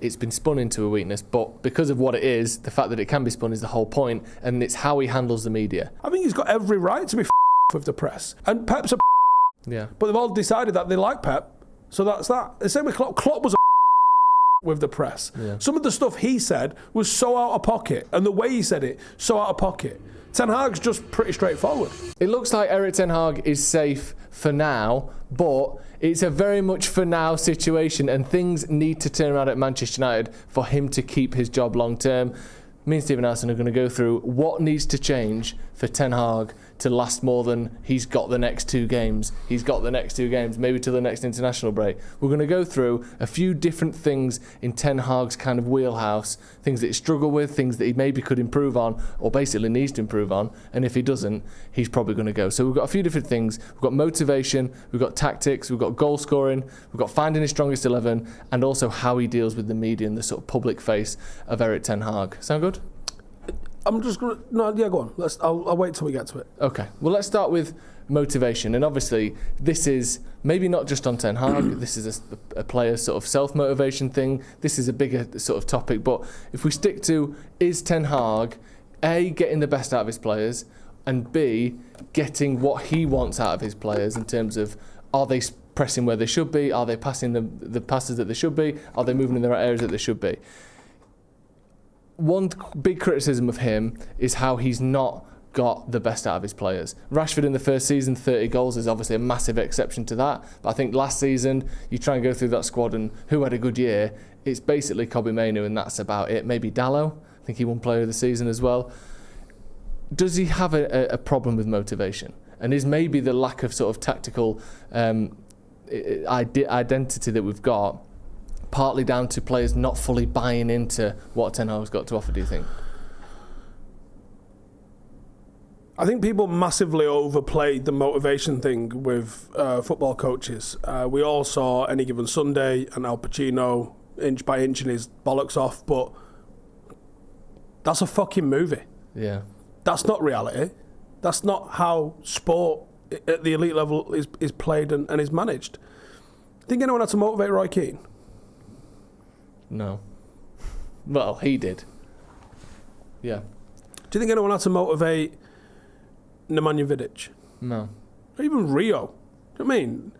It's been spun into a weakness, but because of what it is, the fact that it can be spun is the whole point, and it's how he handles the media. I think he's got every right to be with the press. And Pep's a yeah. But they've all decided that they like Pep, so that's that. The same with Klopp. Klopp was a with the press. Yeah. Some of the stuff he said was so out of pocket, and the way he said it, so out of pocket. Ten Hag's just pretty straightforward. It looks like Erik Ten Hag is safe for now, but it's a very much for now situation, and things need to turn around at Manchester United for him to keep his job long term. Me and Stephen Howson are going to go through what needs to change for Ten Hag to last more than he's got the next 2 games. He's got the next 2 games, maybe till the next international break. We're going to go through a few different things in Ten Hag's kind of wheelhouse, things that he struggled with, things that he maybe could improve on, or basically needs to improve on. And if he doesn't, he's probably going to go. So we've got a few different things. We've got motivation, we've got tactics, we've got goal scoring, we've got finding his strongest 11, and also how he deals with the media and the sort of public face of Erik Ten Hag. Sound good? I'm just going to... No, yeah, go on. I'll wait till we get to it. Okay. Well, let's start with motivation. And obviously, this is maybe not just on Ten Hag. This is a player's sort of self-motivation thing. This is a bigger sort of topic. But if we stick to, is Ten Hag, A, getting the best out of his players, and B, getting what he wants out of his players in terms of, are they pressing where they should be? Are they passing the passes that they should be? Are they moving in the right areas that they should be? One big criticism of him is how he's not got the best out of his players. Rashford in the first season, 30 goals is obviously a massive exception to that. But I think last season, you try and go through that squad and who had a good year, it's basically Kobbie Mainoo and that's about it. Maybe Dalot, I think he won player of the season as well. Does he have a problem with motivation? And is maybe the lack of sort of tactical identity that we've got partly down to players not fully buying into what Ten Hag's got to offer, do you think? I think people massively overplayed the motivation thing with football coaches. We all saw Any Given Sunday and Al Pacino inch by inching his bollocks off, but that's a fucking movie. Yeah. That's not reality. That's not how sport at the elite level is played and is managed. Think anyone had to motivate Roy Keane? No. Well, he did. Yeah. Do you think anyone had to motivate Nemanja Vidic? No. Or even Rio? Do you know what I mean?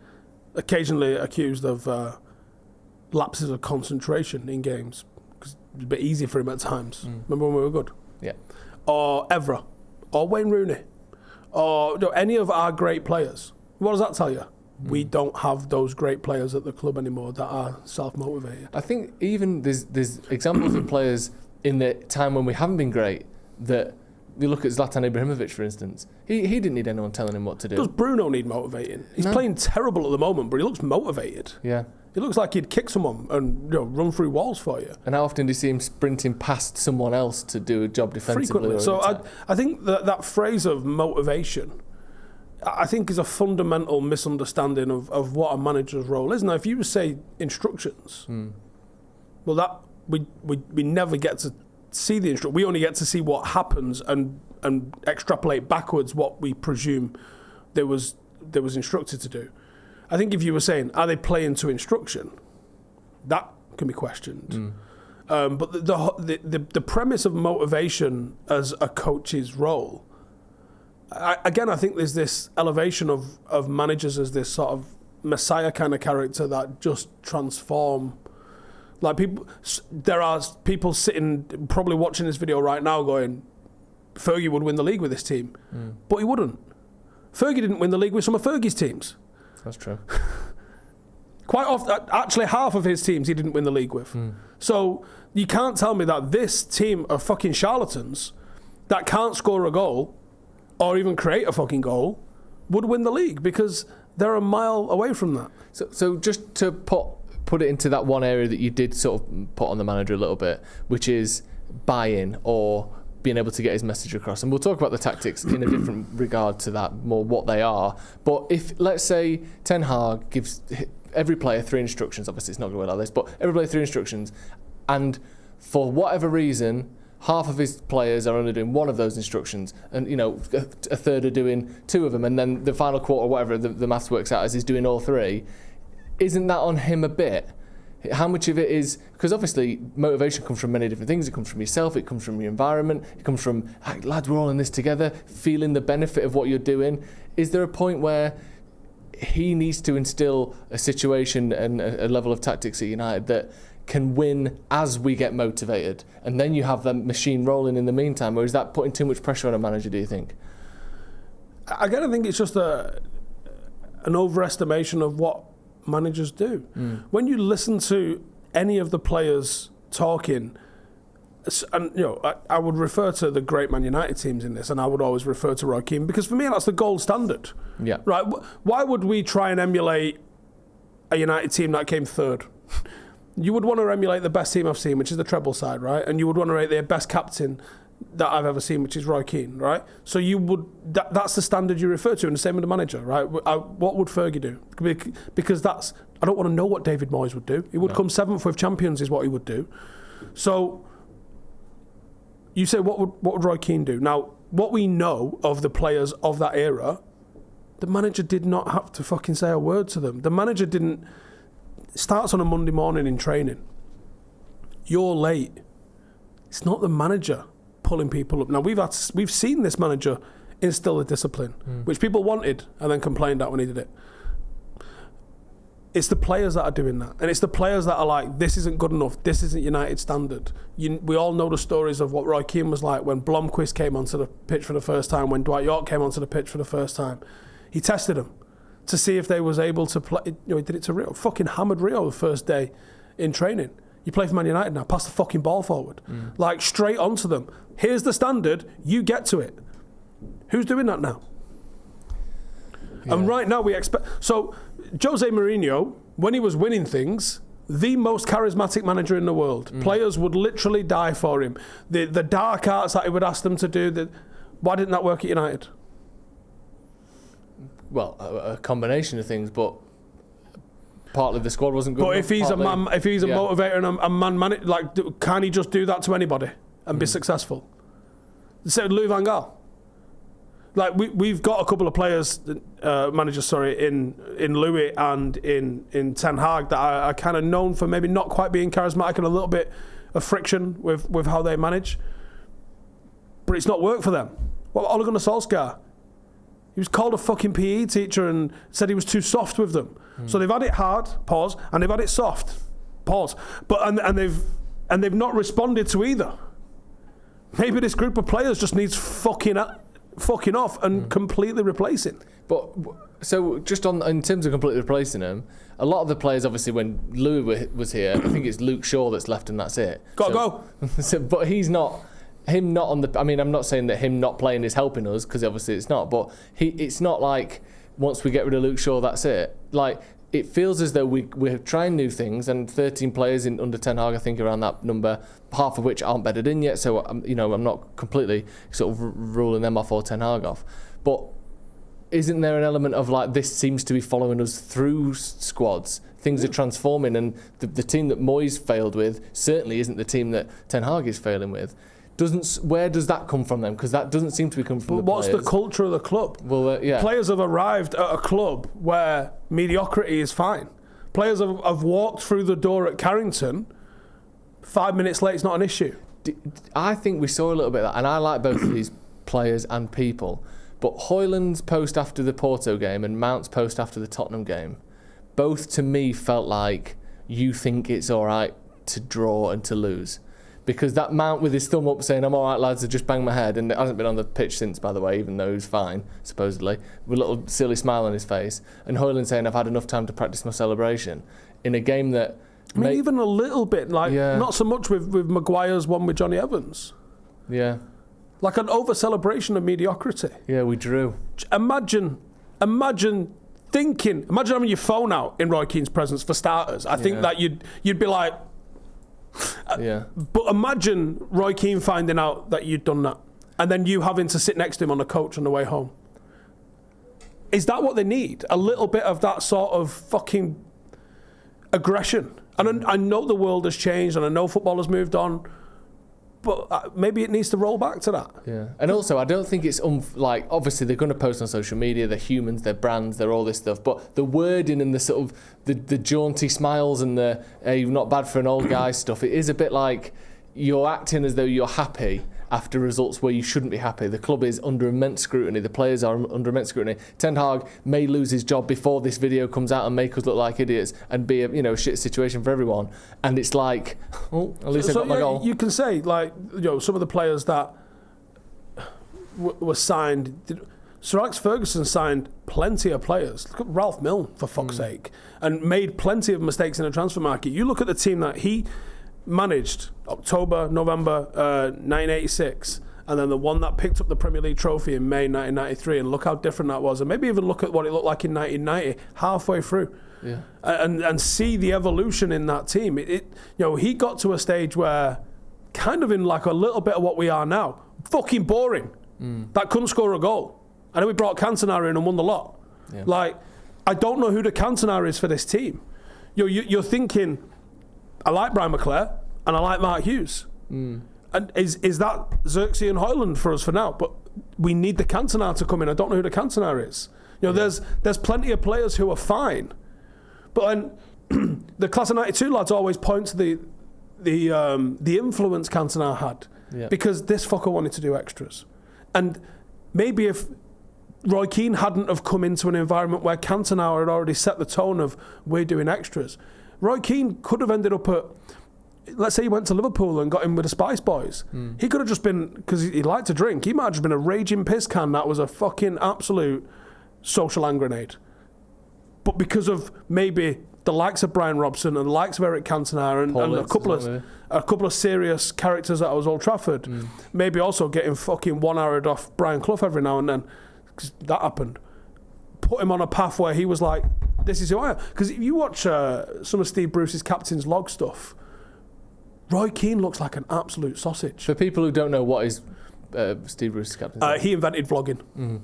Occasionally accused of lapses of concentration in games. Because it was a bit easy for him at times. Remember when we were good? Yeah. Or Evra. Or Wayne Rooney. Or any of our great players. What does that tell you? We don't have those great players at the club anymore that are self-motivated. I think even there's examples of players in the time when we haven't been great that you look at Zlatan Ibrahimovic, for instance. He didn't need anyone telling him what to do. Does Bruno need motivating? He's playing terrible at the moment, but he looks motivated. Yeah. He looks like he'd kick someone and run through walls for you. And how often do you see him sprinting past someone else to do a job defensively? Frequently. So I think that phrase of motivation, I think, is a fundamental misunderstanding of what a manager's role is. Now, if you say instructions, well, that we never get to see the instruction. We only get to see what happens and extrapolate backwards what we presume there was instructed to do. I think if you were saying, are they playing to instruction, that can be questioned. But the premise of motivation as a coach's role, I think there's this elevation of managers as this sort of messiah kind of character that just transform. Like there are people sitting, probably watching this video right now going, Fergie would win the league with this team. But he wouldn't. Fergie didn't win the league with some of Fergie's teams. That's true. Quite often, actually half of his teams he didn't win the league with. So you can't tell me that this team are fucking charlatans that can't score a goal or even create a fucking goal would win the league, because they're a mile away from that. So just to put it into that one area that you did sort of put on the manager a little bit, which is buy-in or being able to get his message across. And we'll talk about the tactics in a different regard to that, more what they are. But if, let's say, Ten Hag gives every player 3 instructions, obviously it's not going to work like this, but every player 3 instructions, and for whatever reason, half of his players are only doing one of those instructions, and a third are doing 2 of them, and then the final quarter, whatever the maths works out as, is doing all 3. Isn't that on him a bit? How much of it is, because obviously motivation comes from many different things. It comes from yourself, it comes from your environment, it comes from, hey, lads, we're all in this together, feeling the benefit of what you're doing. Is there a point where he needs to instill a situation and a level of tactics at United that can win as we get motivated, and then you have the machine rolling in the meantime? Or is that putting too much pressure on a manager, do you think? Again, I think it's just an overestimation of what managers do. When you listen to any of the players talking, and I would refer to the great Man United teams in this, and I would always refer to Roy Keane, because for me that's the gold standard. Yeah. Right? Why would we try and emulate a United team that came third? You would want to emulate the best team I've seen, which is the treble side, right? And you would want to emulate their best captain that I've ever seen, which is Roy Keane, right? So you would that's the standard you refer to, and the same with the manager, right? What would Fergie do? Because I don't want to know what David Moyes would do. He would come seventh with champions, is what he would do. So you say, what would Roy Keane do? Now, what we know of the players of that era, the manager did not have to fucking say a word to them. The manager didn't. It starts on a Monday morning in training. You're late. It's not the manager pulling people up. Now we've seen this manager instill a discipline, which people wanted and then complained at when he did it. It's the players that are doing that, and it's the players that are like, this isn't good enough, this isn't United standard. We all know the stories of what Roy Keane was like when Blomqvist came onto the pitch for the first time, when Dwight York came onto the pitch for the first time. He tested them to see if they was able to play. He did it to Rio, fucking hammered Rio the first day in training. You play for Man United now, pass the fucking ball forward. Like, straight onto them. Here's the standard, you get to it. Who's doing that now? Yeah. And right now we expect... So, Jose Mourinho, when he was winning things, the most charismatic manager in the world. Players would literally die for him. The dark arts that he would ask them to do, why didn't that work at United? Well, a combination of things, but... partly the squad wasn't good. But if he's partly, a motivator and a man, like, can he just do that to anybody and be successful? So Louis van Gaal. Like, we've got a couple of players, managers, in Louis and in Ten Hag that are kind of known for maybe not quite being charismatic and a little bit of friction with how they manage. But it's not worked for them. What about Ole Gunnar Solskjaer? He was called a fucking PE teacher and said he was too soft with them. So they've had it hard, pause, and they've had it soft, pause. But and they've not responded to either. Maybe this group of players just needs fucking off and completely replacing. But so just in terms of completely replacing him, a lot of the players, obviously, when Louis was here, I think it's Luke Shaw that's left and that's it. Go. So, but he's not. Him not on the. I mean, I'm not saying that him not playing is helping us, because obviously it's not. But it's not like once we get rid of Luke Shaw, that's it. Like, it feels as though we're trying new things, and 13 players under Ten Hag, I think, around that number, half of which aren't bedded in yet. So I'm not completely sort of ruling them off or Ten Hag off. But isn't there an element of like, this seems to be following us through squads? Things are transforming, and the team that Moyes failed with certainly isn't the team that Ten Hag is failing with. Where does that come from then? Because that doesn't seem to be coming from the players. What's the culture of the club? Well, yeah. Players have arrived at a club where mediocrity is fine. Players have walked through the door at Carrington. 5 minutes late is not an issue. I think we saw a little bit of that, and I like both of these players and people. But Højlund's post after the Porto game and Mount's post after the Tottenham game, both to me felt like, you think it's all right to draw and to lose. Because that Mount with his thumb up saying, I'm all right, lads, I just banged my head, and it hasn't been on the pitch since, by the way, even though he's fine, supposedly, with a little silly smile on his face. And Højlund saying, I've had enough time to practice my celebration. In a game that... I mean, even a little bit, not so much with Maguire's one with Johnny Evans. Yeah. Like an over-celebration of mediocrity. Yeah, we drew. Imagine having your phone out in Roy Keane's presence, for starters. I think that you'd be like... Yeah. But imagine Roy Keane finding out that you'd done that, and then you having to sit next to him on the coach on the way home. Is that what they need? A little bit of that sort of fucking aggression. And I know the world has changed, and I know football has moved on, but maybe it needs to roll back to that. Yeah, and also I don't think it's like obviously they're going to post on social media. They're humans, they're brands, they're all this stuff. But the wording and the sort of the jaunty smiles and the "hey, not bad for an old guy" stuff. It is a bit like you're acting as though you're happy after results where you shouldn't be happy. The club is under immense scrutiny. The players are under immense scrutiny. Ten Hag may lose his job before this video comes out and make us look like idiots and be a shit situation for everyone. And it's like, oh, at least I got my goal. You can say like some of the players that were signed. Sir Alex Ferguson signed plenty of players. Look at Ralph Milne, for fuck's sake, and made plenty of mistakes in the transfer market. You look at the team that he managed October, November 1986, and then the one that picked up the Premier League trophy in May 1993, and look how different that was, and maybe even look at what it looked like in 1990, halfway through, and see the evolution in that team. He got to a stage where, kind of in like a little bit of what we are now, fucking boring. That couldn't score a goal, and then we brought Cantona in and won the lot. Yeah. Like, I don't know who the Cantona is for this team. You're thinking, I like Brian McClare and I like Mark Hughes. And is that Xerxes and Hoyland for us for now? But we need the Cantona to come in. I don't know who the Cantona is. There's plenty of players who are fine, but then the class of '92 lads always point to the influence Cantona had, because this fucker wanted to do extras. And maybe if Roy Keane hadn't have come into an environment where Cantona had already set the tone of we're doing extras, Roy Keane could have ended up at, let's say he went to Liverpool and got in with the Spice Boys. He could have just been, because he liked to drink, he might have just been a raging piss can that was a fucking absolute social hand grenade. But because of maybe the likes of Brian Robson and the likes of Erik Cantona and a couple of serious characters at Old Trafford, maybe also getting fucking one-hour'd off Brian Clough every now and then, because that happened, put him on a path where he was like, this is who I am. Because if you watch some of Steve Bruce's captain's log stuff, Roy Keane looks like an absolute sausage. For people who don't know, what is Steve Bruce's captain's log? He invented vlogging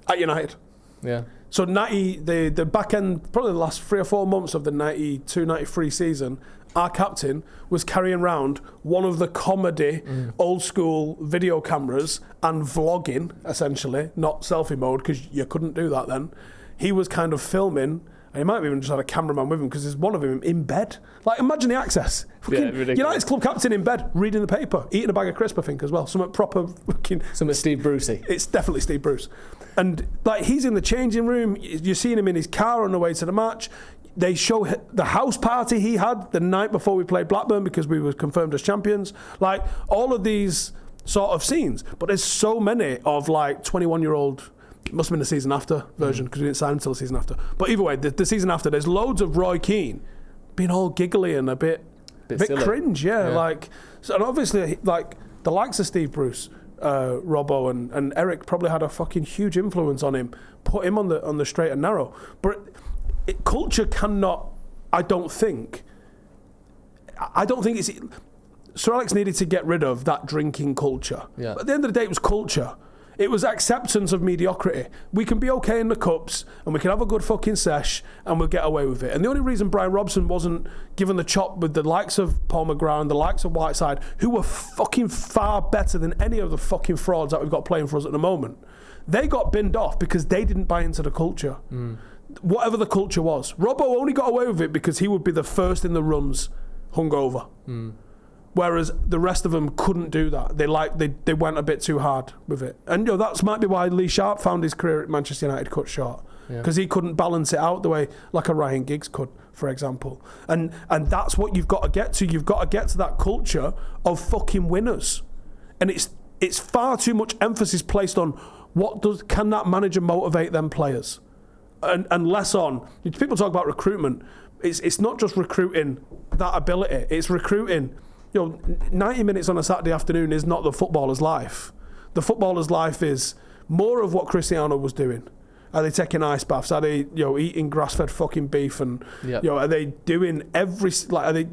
at United. Yeah. So the back end, probably the last 3 or 4 months of the 92-93 season, our captain was carrying around one of the comedy old school video cameras and vlogging, essentially, not selfie mode, because you couldn't do that then. He was kind of filming, and he might have even just had a cameraman with him, because there's one of him in bed. Like, imagine the access. United's club captain in bed, reading the paper, eating a bag of crisp, I think, as well. Something proper fucking... Something Steve Brucey. It's definitely Steve Bruce. And, like, he's in the changing room. You're seeing him in his car on the way to the match. They show the house party he had the night before we played Blackburn, because we were confirmed as champions. Like, all of these sort of scenes. But there's so many of, like, 21-year-old... It must have been the season after version, because we didn't sign until the season after. But either way, the season after, there's loads of Roy Keane being all giggly and a bit cringe, like. So, and obviously, like the likes of Steve Bruce, Robbo, and Erik probably had a fucking huge influence on him, put him on the straight and narrow. But culture cannot. I don't think it's. Sir Alex needed to get rid of that drinking culture. Yeah. But at the end of the day, it was culture. It was acceptance of mediocrity. We can be okay in the cups and we can have a good fucking sesh and we'll get away with it. And the only reason Brian Robson wasn't given the chop with the likes of Paul McGrath and the likes of Whiteside, who were fucking far better than any of the fucking frauds that we've got playing for us at the moment, they got binned off because they didn't buy into the culture. Whatever the culture was. Robbo only got away with it because he would be the first in the runs hungover. Whereas the rest of them couldn't do that. They went a bit too hard with it. And that might be why Lee Sharp found his career at Manchester United cut short. Because he couldn't balance it out the way like a Ryan Giggs could, for example. And that's what you've got to get to. You've got to get to that culture of fucking winners. And it's far too much emphasis placed on can that manager motivate them players? And less on, people talk about recruitment. It's not just recruiting that ability. It's recruiting... 90 minutes on a Saturday afternoon is not the footballer's life. The footballer's life is more of what Cristiano was doing. Are they taking ice baths? Are they, eating grass-fed fucking beef? And are they doing every are they?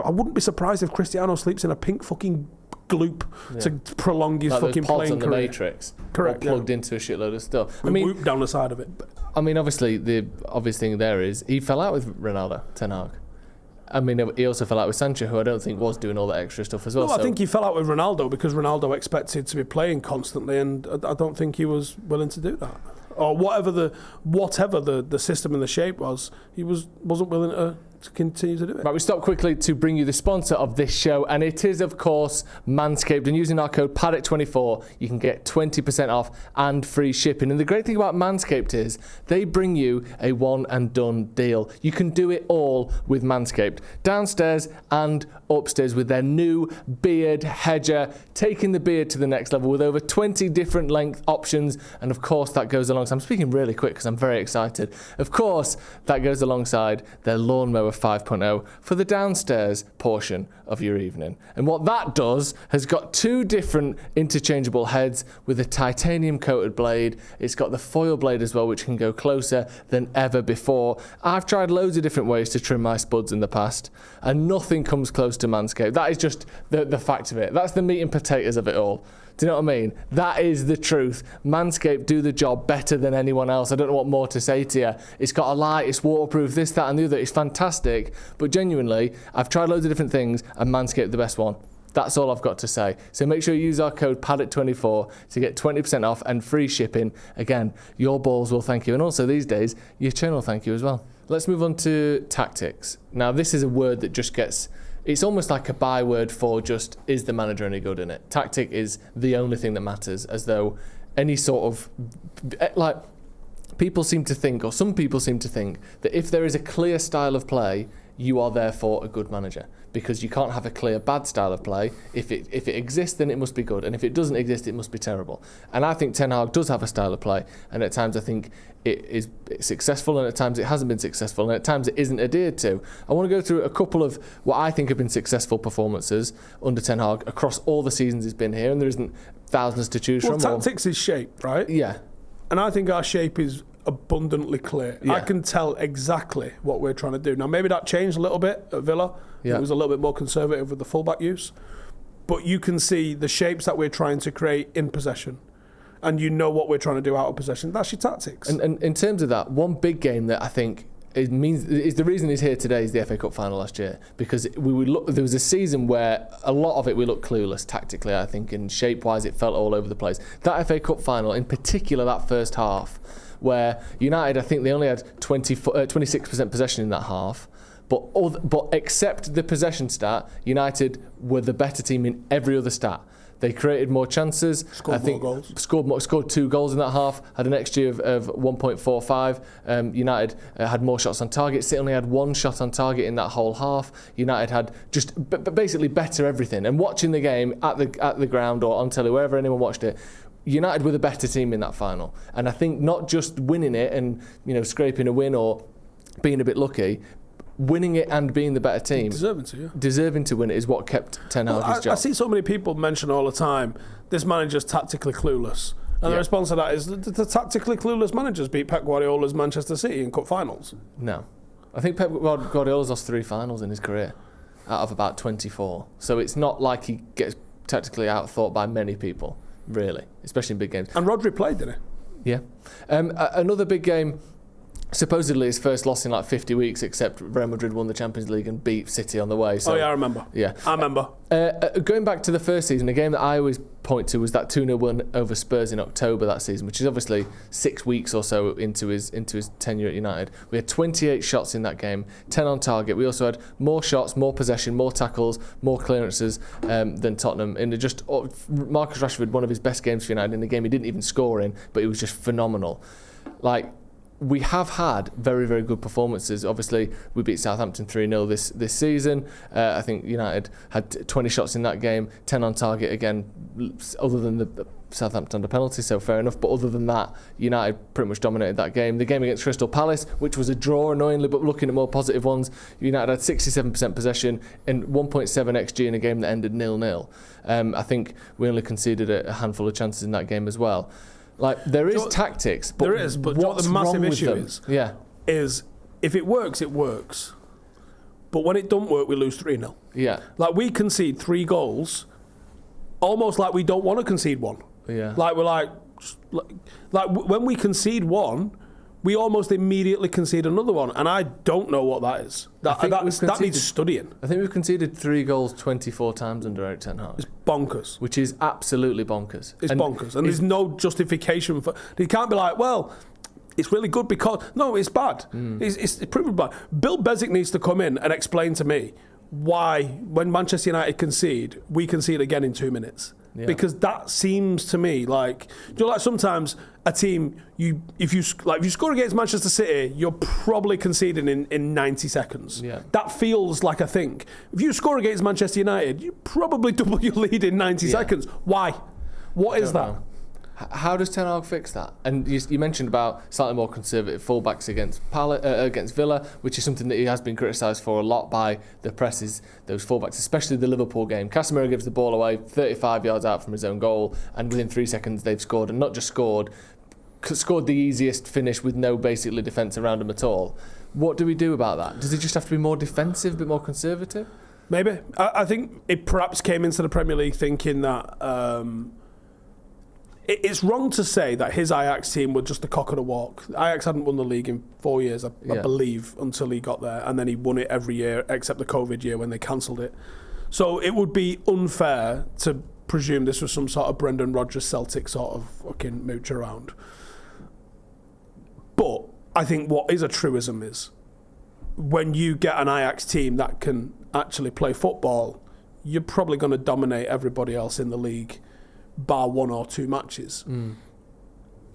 I wouldn't be surprised if Cristiano sleeps in a pink fucking gloop to prolong his fucking playing on career. The Matrix, correct? Plugged into a shitload of stuff. Whoop down the side of it. I mean, obviously, the obvious thing there is he fell out with Ronaldo, Ten Hag. I mean, he also fell out with Sancho, who I don't think was doing all that extra stuff as well. No, I think he fell out with Ronaldo because Ronaldo expected to be playing constantly, and I don't think he was willing to do that. Or whatever the system and the shape was, he wasn't willing to continue to do it. Right, we stop quickly to bring you the sponsor of this show, and it is, of course, Manscaped. And using our code Paddock24, you can get 20% off and free shipping. And the great thing about Manscaped is they bring you a one and done deal. You can do it all with Manscaped, downstairs and upstairs, with their new beard hedger, taking the beard to the next level with over 20 different length options. And of course, that goes alongside, I'm speaking really quick because I'm very excited. Of course, that goes alongside their lawnmower 5.0 for the downstairs portion of your evening. And what that does has got 2 different interchangeable heads with a titanium coated blade. It's got the foil blade as well, which can go closer than ever before. I've tried loads of different ways to trim my spuds in the past, and nothing comes close to Manscaped. That is just the fact of it. That's the meat and potatoes of it all. Do you know what I mean? That is the truth. Manscaped do the job better than anyone else. I don't know what more to say to you. It's got a light, it's waterproof, this, that and the other. It's fantastic. But genuinely, I've tried loads of different things and Manscaped the best one. That's all I've got to say. So make sure you use our code Paddock24 to get 20% off and free shipping. Again, your balls will thank you. And also these days, your chin will thank you as well. Let's move on to tactics. Now, this is a word that just gets... It's almost like a byword for just, is the manager any good in it? Tactic is the only thing that matters, as though any sort of, like, people seem to think, or some people seem to think, that if there is a clear style of play, you are therefore a good manager, because you can't have a clear bad style of play. If it exists, then it must be good, and if it doesn't exist, it must be terrible. And I think Ten Hag does have a style of play, and at times I think it's successful, and at times it hasn't been successful, and at times it isn't adhered to. I want to go through a couple of what I think have been successful performances under Ten Hag across all the seasons he's been here, and there isn't thousands to choose from. Tactics is shape, right? Yeah. And I think our shape is abundantly clear. Yeah. I can tell exactly what we're trying to do. Now, maybe that changed a little bit at Villa. Yeah. It was a little bit more conservative with the fullback use. But you can see the shapes that we're trying to create in possession. And you know what we're trying to do out of possession. That's your tactics. And in terms of that, one big game that I think is the reason he's here today is the FA Cup final last year, because there was a season where a lot of it we looked clueless tactically, I think, and shape-wise it felt all over the place. That FA Cup final, in particular that first half, where United, I think they only had 26% possession in that half, but except the possession stat, United were the better team in every other stat. They created more chances. Scored more goals. Scored 2 goals in that half. Had an XG of 1.45. United had more shots on target. City only had 1 shot on target in that whole half. United had just basically better everything. And watching the game at the ground or on telly, wherever anyone watched it, United were the better team in that final. And I think not just winning it and scraping a win or being a bit lucky, winning it and being the better team, deserving to win it is what kept Ten Hag's job. I see so many people mention all the time, this manager's tactically clueless. And the response to that is, the tactically clueless managers beat Pep Guardiola's Manchester City in cup finals. No. I think Pep Guardiola's lost 3 finals in his career out of about 24. So it's not like he gets tactically outthought by many people, really, especially in big games. And Rodri played, didn't he? Yeah. Another big game, supposedly his first loss in like 50 weeks, except Real Madrid won the Champions League and beat City on the way. So, I remember. Yeah. I remember. Going back to the first season, a game that I always point to was that 2-0 win over Spurs in October that season, which is obviously 6 weeks or so into his tenure at United. We had 28 shots in that game, 10 on target. We also had more shots, more possession, more tackles, more clearances than Tottenham. Marcus Rashford, one of his best games for United in a game he didn't even score in, but it was just phenomenal. We have had very, very good performances. Obviously, we beat Southampton 3-0 this season. I think United had 20 shots in that game, 10 on target again, other than the Southampton under penalty, so fair enough. But other than that, United pretty much dominated that game. The game against Crystal Palace, which was a draw, annoyingly, but looking at more positive ones, United had 67% possession and 1.7 XG in a game that ended 0-0. I think we only conceded a handful of chances in that game as well. There is tactics, but there is. But what the massive issue is if it works, it works. But when it don't work, we lose 3-0. Yeah. We concede 3 goals, almost like we don't want to concede one. Yeah. When we concede one, we almost immediately concede another one, and I don't know what that is. That needs studying. I think we've conceded 3 goals 24 times under Erik Ten Hag. It's bonkers. Which is absolutely bonkers. It's bonkers, and there's no justification for. You can't be like, well, it's really good because no, it's bad. It's proven bad. Bill Bezic needs to come in and explain to me why, when Manchester United concede, we concede again in 2 minutes. Yeah. Because that seems to me like, like sometimes a team, if you score against Manchester City, you're probably conceding in 90 seconds. Yeah. That feels like a thing. If you score against Manchester United, you probably double your lead in 90 seconds. Why? What is that? Know. How does Ten Hag fix that? And you mentioned about slightly more conservative fullbacks against Villa, which is something that he has been criticised for a lot by the presses, those fullbacks, especially the Liverpool game. Casemiro gives the ball away 35 yards out from his own goal, and within 3 seconds they've scored, and not just scored the easiest finish with no basically defence around him at all. What do we do about that? Does he just have to be more defensive, a bit more conservative? Maybe. I think it perhaps came into the Premier League thinking that... It's wrong to say that his Ajax team were just a cock of the walk. Ajax hadn't won the league in 4 years, I believe, until he got there. And then he won it every year, except the COVID year when they cancelled it. So it would be unfair to presume this was some sort of Brendan Rodgers Celtic sort of fucking mooch around. But I think what is a truism is when you get an Ajax team that can actually play football, you're probably going to dominate everybody else in the league, bar 1 or 2 matches. And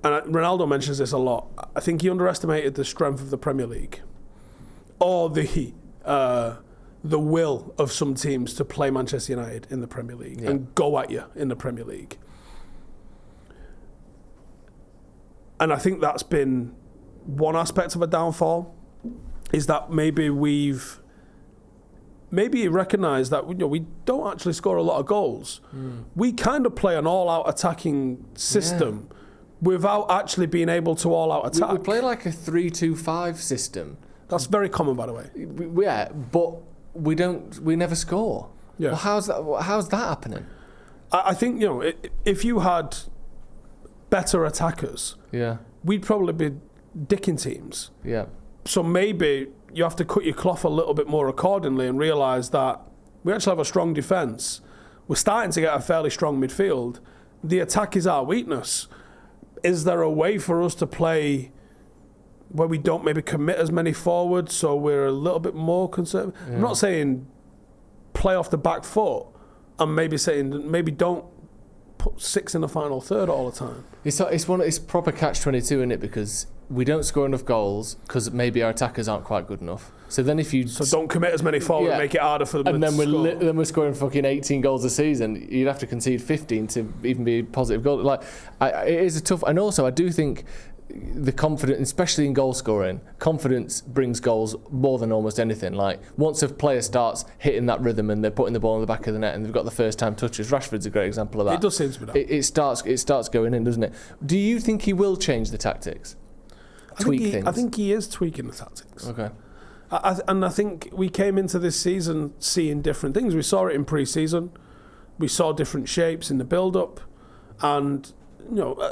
Ronaldo mentions this a lot. I think he underestimated the strength of the Premier League, or the will of some teams to play Manchester United in the Premier League and go at you in the Premier League. And I think that's been one aspect of a downfall, is that maybe he recognised that we don't actually score a lot of goals. We kind of play an all-out attacking system without actually being able to all-out attack. We play like a 3-2-5 system. That's very common, by the way. But we never score. Yeah. Well, how's that happening? I think, if you had better attackers, we'd probably be dicking teams. Yeah. So maybe you have to cut your cloth a little bit more accordingly and realise that we actually have a strong defence. We're starting to get a fairly strong midfield. The attack is our weakness. Is there a way for us to play where we don't maybe commit as many forwards, so we're a little bit more conservative? Yeah. I'm not saying play off the back foot. I'm maybe saying maybe don't put 6 in the final third all the time. It's proper catch-22, isn't it? Because we don't score enough goals because maybe our attackers aren't quite good enough. So then don't commit as many forward, make it harder for them. And then we're scoring fucking 18 goals a season. You'd have to concede 15 to even be a positive goal. It is a tough. And also, I do think the confidence, especially in goal scoring, confidence brings goals more than almost anything. Like once a player starts hitting that rhythm and they're putting the ball in the back of the net and they've got the first time touches, Rashford's a great example of that. It does seem to be that. It starts going in, doesn't it? Do you think he will change the tactics? I think he is tweaking the tactics. Okay. And I think we came into this season seeing different things. We saw it in pre-season. We saw different shapes in the build-up. And,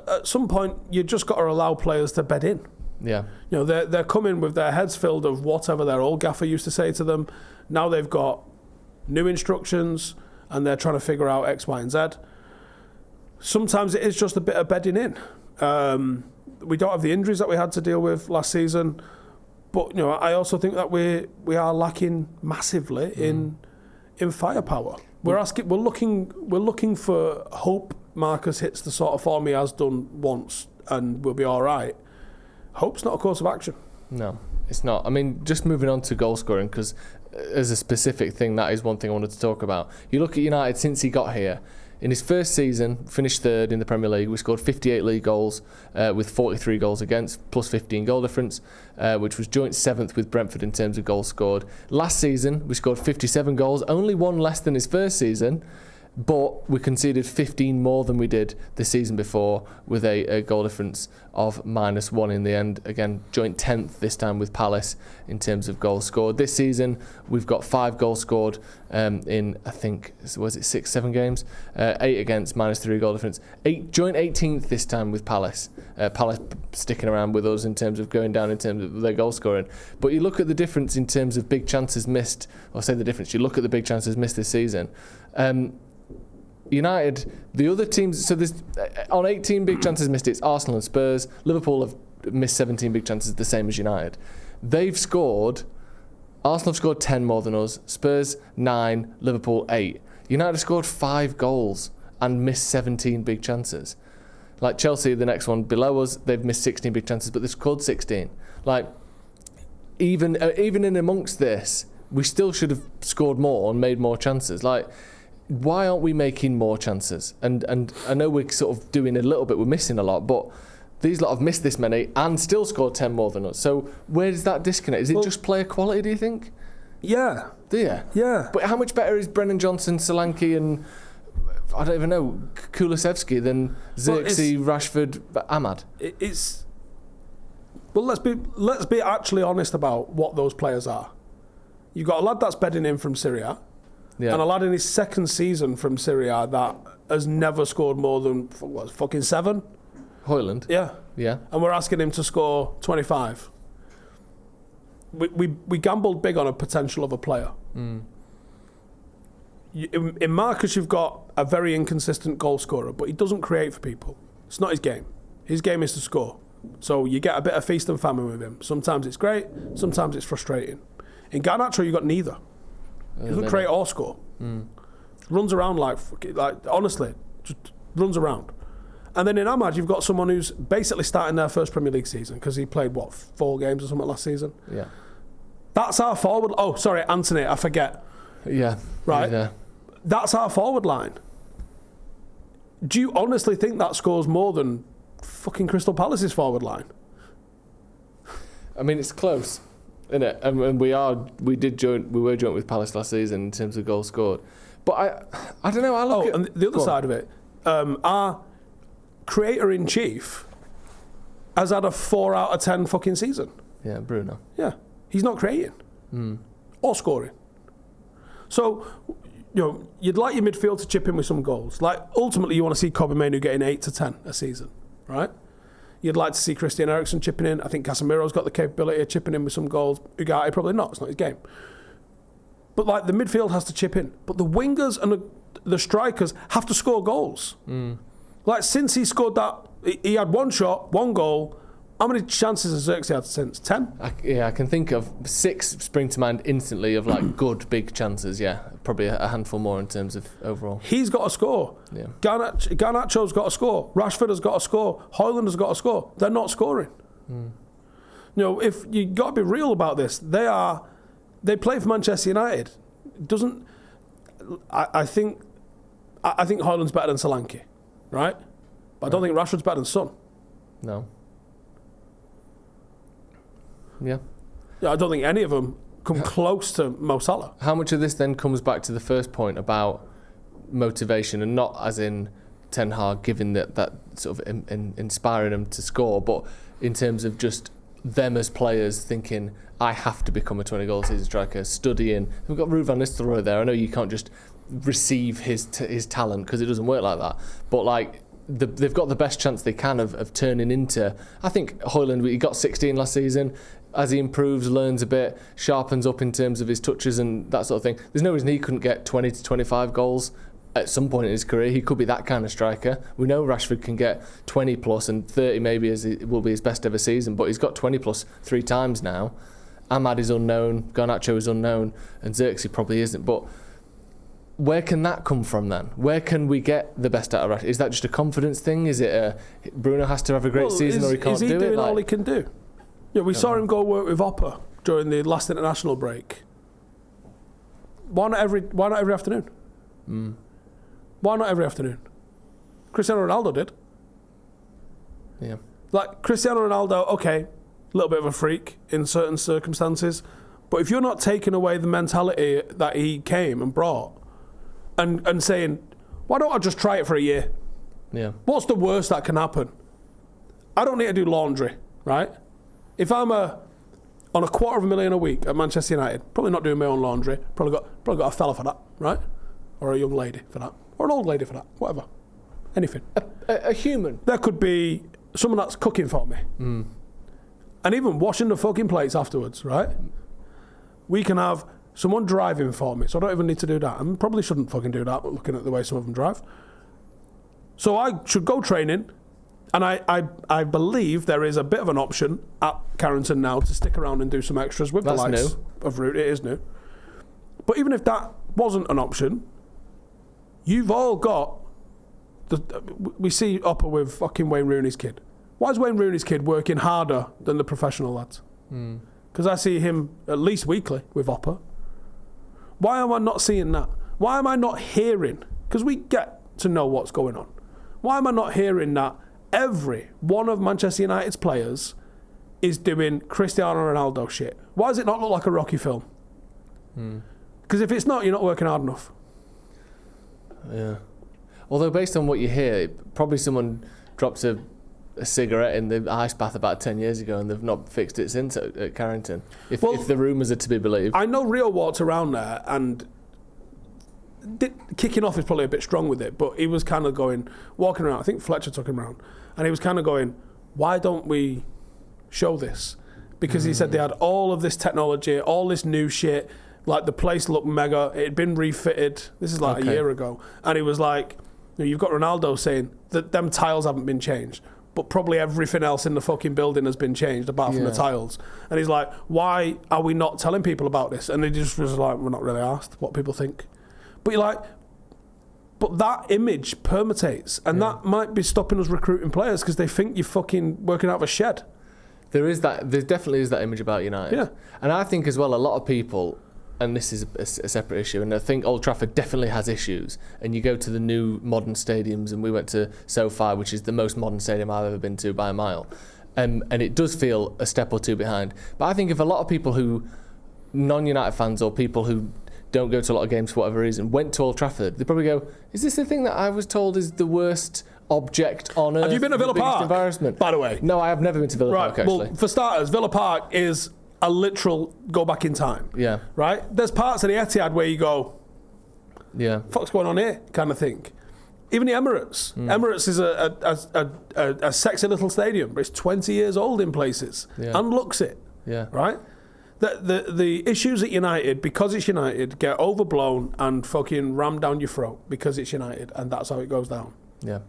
at some point, you just got to allow players to bed in. Yeah. They're coming with their heads filled of whatever their old gaffer used to say to them. Now they've got new instructions and they're trying to figure out X, Y, and Z. Sometimes it is just a bit of bedding in. We don't have the injuries that we had to deal with last season, but I also think that we are lacking massively in firepower. We're looking for hope. Marcus hits the sort of form he has done once, and we'll be all right. Hope's not a course of action. No, it's not. I mean, just moving on to goal scoring, because as a specific thing, that is one thing I wanted to talk about. You look at United since he got here. In his first season, finished third in the Premier League. We scored 58 league goals with 43 goals against, plus 15 goal difference, which was joint 7th with Brentford in terms of goals scored. Last season, we scored 57 goals, only one less than his first season, but we conceded 15 more than we did the season before, with a goal difference of -1 in the end. Again, joint 10th this time with Palace in terms of goals scored. This season, we've got 5 goals scored in, I think, was it 6-7 games? 8 against, -3 goal difference. Joint 18th this time with Palace. Palace sticking around with us in terms of going down in terms of their goal scoring. But you look at the difference in terms of big chances missed, or say the difference, you look at the big chances missed this season. United, the other teams, so there's on 18 big chances missed, it's Arsenal and Spurs. Liverpool have missed 17 big chances, the same as United. Arsenal have scored 10 more than us, Spurs 9, Liverpool 8. United have scored 5 goals and missed 17 big chances. Like Chelsea, the next one below us, they've missed 16 big chances, but they've scored 16. Like, even in amongst this, we still should have scored more and made more chances. Like, why aren't we making more chances? And I know we're sort of doing a little bit, we're missing a lot, but these lot have missed this many and still scored 10 more than us. So where does that disconnect? Is it just player quality, do you think? Yeah. Do you? Yeah. But how much better is Brennan Johnson, Solanke and, I don't even know, Kulusevski than Xerxes, Rashford, Ahmad? Well, let's be actually honest about what those players are. You've got a lad that's bedding in from Serie A. Yeah. And a lad in his second season from Serie A that has never scored more than, fucking 7? Højlund? Yeah. Yeah. And we're asking him to score 25. We gambled big on a potential of a player. Mm. In Marcus, you've got a very inconsistent goal scorer, but he doesn't create for people. It's not his game. His game is to score. So you get a bit of feast and famine with him. Sometimes it's great, sometimes it's frustrating. In Garnacho, you've got neither. He doesn't create or score. Mm. Runs around like honestly, just runs around. And then in Ahmad, you've got someone who's basically starting their first Premier League season because he played, 4 games or something last season? Yeah. That's our forward... Oh, sorry, Anthony, I forget. Yeah. Right? Yeah. That's our forward line. Do you honestly think that scores more than fucking Crystal Palace's forward line? I mean, it's close. Isn't it? And we were joint with Palace last season in terms of goals scored. But I don't know. I look at... and the other side of it, our creator-in-chief has had a 4 out of 10 fucking season. Yeah, Bruno. Yeah. He's not creating. Or scoring. So, you'd like your midfield to chip in with some goals. Like, ultimately, you want to see Kobbie Mainoo getting 8 to 10 a season, right? You'd like to see Christian Eriksen chipping in. I think Casemiro's got the capability of chipping in with some goals. Ugarte probably not. It's not his game. But like the midfield has to chip in. But the wingers and the strikers have to score goals. Mm. Like since he scored that, he had 1 shot, 1 goal. How many chances has Xerxes had since? 10? I can think of 6 spring to mind instantly of like good big chances. Yeah, probably a handful more in terms of overall. He's got to score. Yeah. Garnacho's got to score. Rashford has got to score. Højlund has got to score. They're not scoring. If you got to be real about this, they play for Manchester United. I think Højlund's better than Solanke, right? But I don't think Rashford's better than Son. No. Yeah. Yeah, I don't think any of them come close to Mo Salah. How much of this then comes back to the first point about motivation, and not as in Ten Hag giving that sort of inspiring them to score, but in terms of just them as players thinking, I have to become a 20-goal season striker, studying. We've got Ruud van Nistelrooy there. I know you can't just receive his talent because it doesn't work like that, but like they've got the best chance they can of turning into... I think Højlund, he got 16 last season. As he improves, learns a bit, sharpens up in terms of his touches and that sort of thing, there's no reason he couldn't get 20 to 25 goals at some point in his career. He could be that kind of striker. We know Rashford can get 20 plus and 30 maybe will be his best ever season, but he's got 20 plus 3 times now. Ahmad is unknown, Garnacho is unknown, and Xerxes probably isn't. But where can that come from then? Where can we get the best out of Rashford? Is that just a confidence thing? Is it Bruno has to have a great season or he can't do it? Is he doing all he can do? Yeah, we saw him go work with Oppa during the last international break. Why not every afternoon? Why not every afternoon? Cristiano Ronaldo did. Yeah. Like Cristiano Ronaldo, okay, a little bit of a freak in certain circumstances, but if you're not taking away the mentality that he came and brought, and saying, Why don't I just try it for a year? Yeah. What's the worst that can happen? I don't need to do laundry, right? If I'm on a $250,000 a week at Manchester United, probably not doing my own laundry. Probably got a fella for that, right? Or a young lady for that, or an old lady for that, whatever. Anything. A human. There could be someone that's cooking for me, and even washing the fucking plates afterwards, right? We can have someone driving for me, so I don't even need to do that. I probably shouldn't fucking do that, looking at the way some of them drive. So I should go training, and I believe there is a bit of an option at Carrington now to stick around and do some extras with That's the likes new. of Root. It is new. But even if that wasn't an option, you've all got... we see Oppa with fucking Wayne Rooney's kid. Why is Wayne Rooney's kid working harder than the professional lads? Because I see him at least weekly with Oppa. Why am I not seeing that? Why am I not hearing? Because we get to know what's going on. Why am I not hearing that every one of Manchester United's players is doing Cristiano Ronaldo shit? Why does it not look like a Rocky film? Because if it's not, you're not working hard enough. Yeah. Although based on what you hear, probably someone dropped a cigarette in the ice bath about 10 years ago and they've not fixed it since at Carrington. If the rumours are to be believed. I know Rio walked around there and kicking off is probably a bit strong with it, but he was kind of walking around. I think Fletcher took him around and he was kind of going, why don't we show this? Because he said they had all of this technology, all this new shit, like the place looked mega, it had been refitted. This is like a year ago. And he was like, you've got Ronaldo saying that them tiles haven't been changed, but probably everything else in the fucking building has been changed apart from the tiles. And he's like, why are we not telling people about this? And he just was like, we're not really asked what people think. But you're like, but that image permutates, and that might be stopping us recruiting players because they think you're fucking working out of a shed. There definitely is that image about United. Yeah. And I think as well, a lot of people, and this is a separate issue, and I think Old Trafford definitely has issues, and you go to the new modern stadiums, and we went to SoFi, which is the most modern stadium I've ever been to by a mile, and it does feel a step or two behind. But I think if a lot of people who, non-United fans or people who don't go to a lot of games for whatever reason, went to Old Trafford, they probably go, is this the thing that I was told is the worst object on earth? Have you been to Villa Park, embarrassment? by the way? No, I have never been to Villa Park, actually. Well, for starters, Villa Park is a literal go back in time. Yeah. Right? There's parts of the Etihad where you go, fuck's going on here, kind of thing. Even the Emirates. Emirates is a sexy little stadium, but it's 20 years old in places and looks it. Yeah. Right? The issues at United, because it's United, get overblown and fucking rammed down your throat because it's United, and that's how it goes down. Yeah.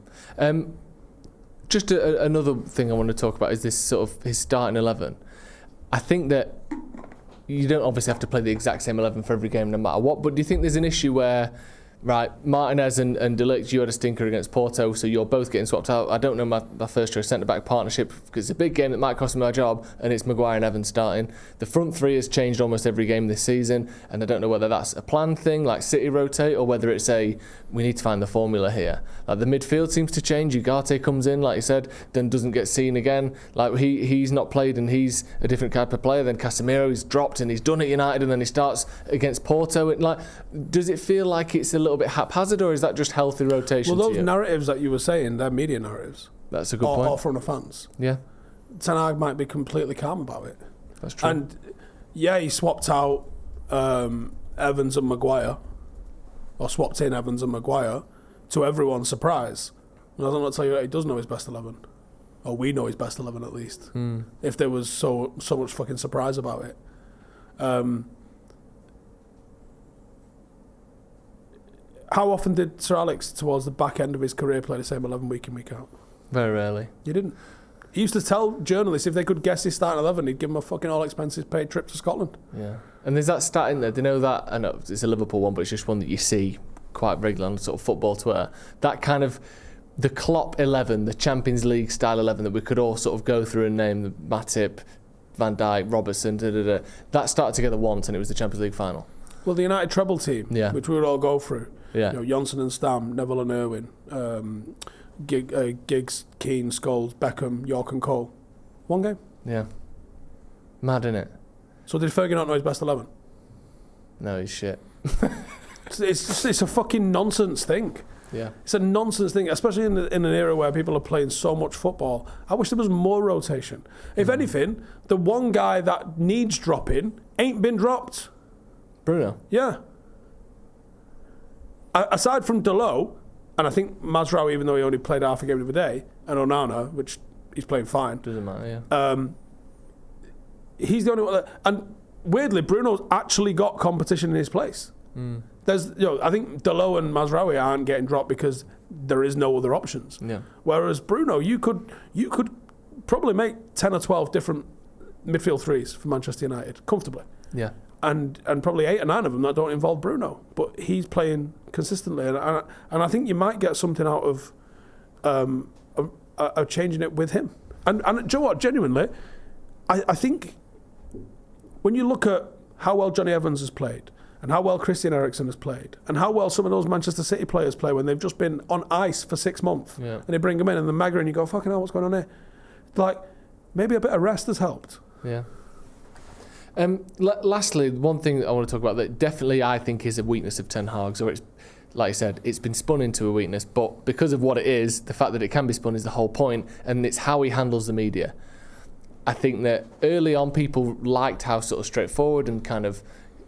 Just another thing I want to talk about is this sort of his starting 11. I think that you don't obviously have to play the exact same 11 for every game no matter what, but do you think there's an issue where, right, Martinez and De Ligt, you had a stinker against Porto, so you're both getting swapped out. I don't know my first choice centre-back partnership because it's a big game that might cost me my job, and it's Maguire and Evans starting. The front three has changed almost every game this season, and I don't know whether that's a planned thing, like City rotate, or whether it's we need to find the formula here. Like the midfield seems to change. Ugarte comes in, like you said, then doesn't get seen again. Like he's not played and he's a different type of player. Then Casemiro, he's dropped and he's done at United, and then he starts against Porto. Does it feel like it's a little bit haphazard, or is that just healthy rotation? Well, those narratives that you were saying, they're media narratives. That's a good point. Or from the fans. Yeah. Ten Hag might be completely calm about it. That's true. And he swapped out Evans and Maguire, or swapped in Evans and Maguire, to everyone's surprise. And I don't know to tell you that he does know his best 11. Or we know his best 11 at least. If there was so much fucking surprise about it. How often did Sir Alex, towards the back end of his career, play the same 11 week in, week out? Very rarely. He didn't. He used to tell journalists if they could guess his starting 11, he'd give them a fucking all expenses paid trip to Scotland. Yeah. And there's that stat in there. Do you know that? I know it's a Liverpool one, but it's just one that you see quite regularly on sort of football Twitter. That kind of the Klopp 11, the Champions League style 11 that we could all sort of go through and name, the Matip, Van Dijk, Robertson, that started together once, and it was the Champions League final. Well, the United treble team, which we would all go through. Yeah. Johnson and Stam, Neville and Irwin, Giggs, Keane, Scholes, Beckham, York and Cole. One game. Yeah. Mad, innit? So did Fergie not know his best 11? No, he's shit. It's a fucking nonsense thing. Yeah. It's a nonsense thing, especially in an era where people are playing so much football. I wish there was more rotation. If anything, the one guy that needs dropping ain't been dropped. Bruno. Yeah. Aside from Delo, and I think Mazraoui, even though he only played half a game the other day, and Onana, which he's playing fine. Doesn't matter, yeah. He's the only one and weirdly, Bruno's actually got competition in his place. There's, I think Delo and Mazraoui aren't getting dropped because there is no other options. Yeah. Whereas Bruno, you could probably make 10 or 12 different midfield threes for Manchester United comfortably. Yeah. And probably 8 or 9 of them that don't involve Bruno, but he's playing consistently, and I think you might get something out of changing it with him. And do you know what? Genuinely, I think when you look at how well Johnny Evans has played, and how well Christian Eriksen has played, and how well some of those Manchester City players play when they've just been on ice for 6 months, and they bring them in, and the Magger, and you go, fucking hell, what's going on here? Like, maybe a bit of rest has helped. Yeah. Lastly, one thing that I want to talk about that definitely I think is a weakness of Ten Hag's, or it's, like I said, it's been spun into a weakness, but because of what it is, the fact that it can be spun is the whole point, and it's how he handles the media. I think that early on people liked how sort of straightforward and kind of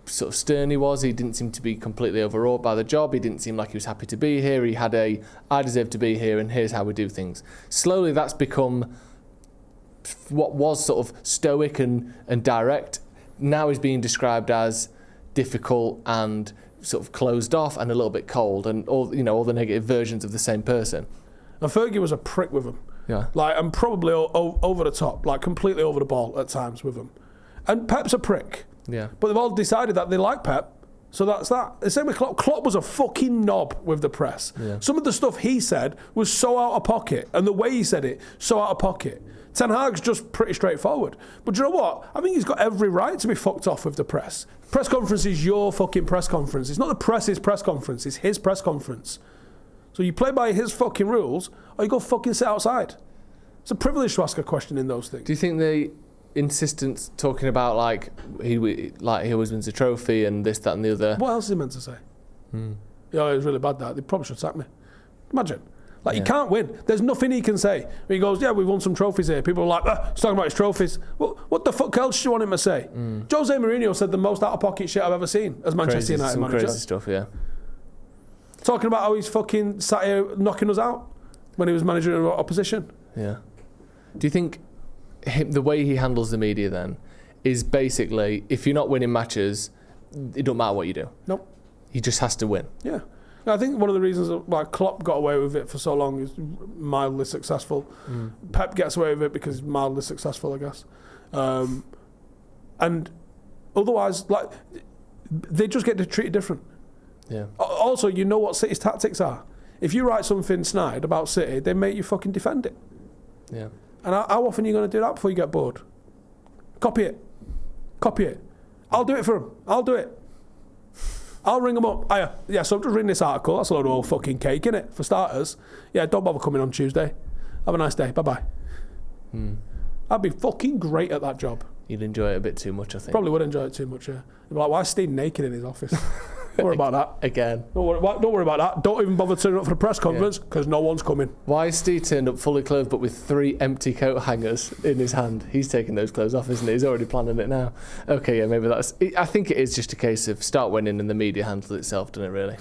sort of stern he was. He didn't seem to be completely overwrought by the job. He didn't seem like he was happy to be here. He had I deserve to be here, and here's how we do things. Slowly that's become what was sort of stoic and direct, now is being described as difficult and sort of closed off and a little bit cold, and all the negative versions of the same person. And Fergie was a prick with him. Yeah. Like, and probably over the top, like completely over the ball at times with him. And Pep's a prick. Yeah. But they've all decided that they like Pep, so that's that. The same with Klopp. Klopp was a fucking knob with the press. Yeah. Some of the stuff he said was so out of pocket, and the way he said it, so out of pocket. Ten Hag's just pretty straightforward. But do you know what? I think he's got every right to be fucked off with the press. Press conference is your fucking press conference. It's not the press's press conference, it's his press conference. So you play by his fucking rules, or you go fucking sit outside. It's a privilege to ask a question in those things. Do you think the insistence talking about he always wins a trophy and this, that and the other? What else is he meant to say? Yeah, it was really bad that. They probably should sack me. Imagine. He can't win. There's nothing he can say. He goes, yeah, we've won some trophies here. People are like, he's talking about his trophies. Well, what the fuck else do you want him to say? Jose Mourinho said the most out-of-pocket shit I've ever seen as Manchester United manager. Crazy stuff, yeah. Talking about how he's fucking sat here knocking us out when he was managing our opposition. Yeah. Do you think the way he handles the media then is basically, if you're not winning matches, it don't matter what you do? Nope. He just has to win. Yeah. I think one of the reasons why Klopp got away with it for so long is mildly successful. Pep gets away with it because he's mildly successful, I guess. And otherwise, they just get treated different. Yeah. Also, you know what City's tactics are. If you write something snide about City, they make you fucking defend it. Yeah. And how often are you going to do that before you get bored? Copy it. I'll do it for him. I'll do it. I'll ring them up. Yeah, so I'm just reading this article. That's a load of old fucking cake, innit? For starters. Yeah, don't bother coming on Tuesday. Have a nice day. Bye-bye. I'd be fucking great at that job. You'd enjoy it a bit too much, I think. Probably would enjoy it too much, yeah. You'd be like, why is Steve naked in his office? Don't worry about that. Again. Don't worry about that. Don't even bother turning up for the press conference because no one's coming. Why is Steve turned up fully clothed but with 3 empty coat hangers in his hand? He's taking those clothes off, isn't he? He's already planning it now. Okay, yeah, maybe that's... I think it is just a case of start winning and the media handles itself, doesn't it, really?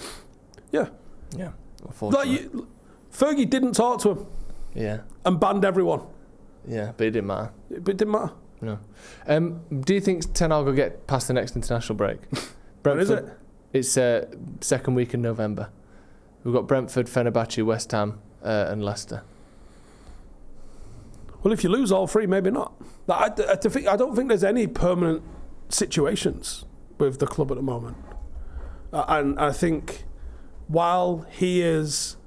Yeah. Yeah, unfortunately. Fergie didn't talk to him. Yeah. And banned everyone. Yeah, but it didn't matter. But it didn't matter. No. Do you think Ten Hag will get past the next international break? When is it? It's second week in November. We've got Brentford, Fenerbahce, West Ham and Leicester. Well, if you lose all 3, maybe not. I don't think there's any permanent situations with the club at the moment. And I think while he is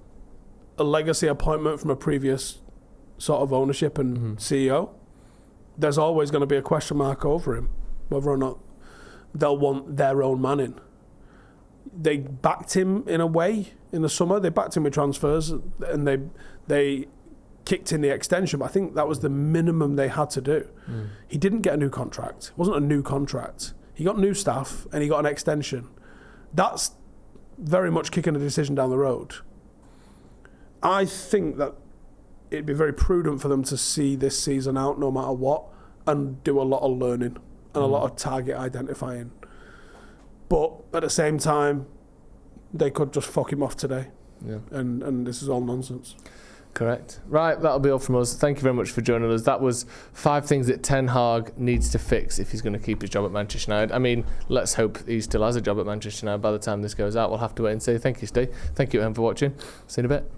a legacy appointment from a previous sort of ownership and CEO, there's always going to be a question mark over him, whether or not they'll want their own man in. They backed him in a way in the summer. They backed him with transfers, and they kicked in the extension. But I think that was the minimum they had to do. He didn't get a new contract. It wasn't a new contract. He got new staff and he got an extension. That's very much kicking a decision down the road. I think that it'd be very prudent for them to see this season out no matter what and do a lot of learning and a lot of target identifying. But at the same time, they could just fuck him off today. Yeah. And this is all nonsense. Correct. Right, that'll be all from us. Thank you very much for joining us. That was 5 things that Ten Hag needs to fix if he's going to keep his job at Manchester United. I mean, let's hope he still has a job at Manchester United by the time this goes out. We'll have to wait and see. Thank you, Steve. Thank you, everyone, for watching. See you in a bit.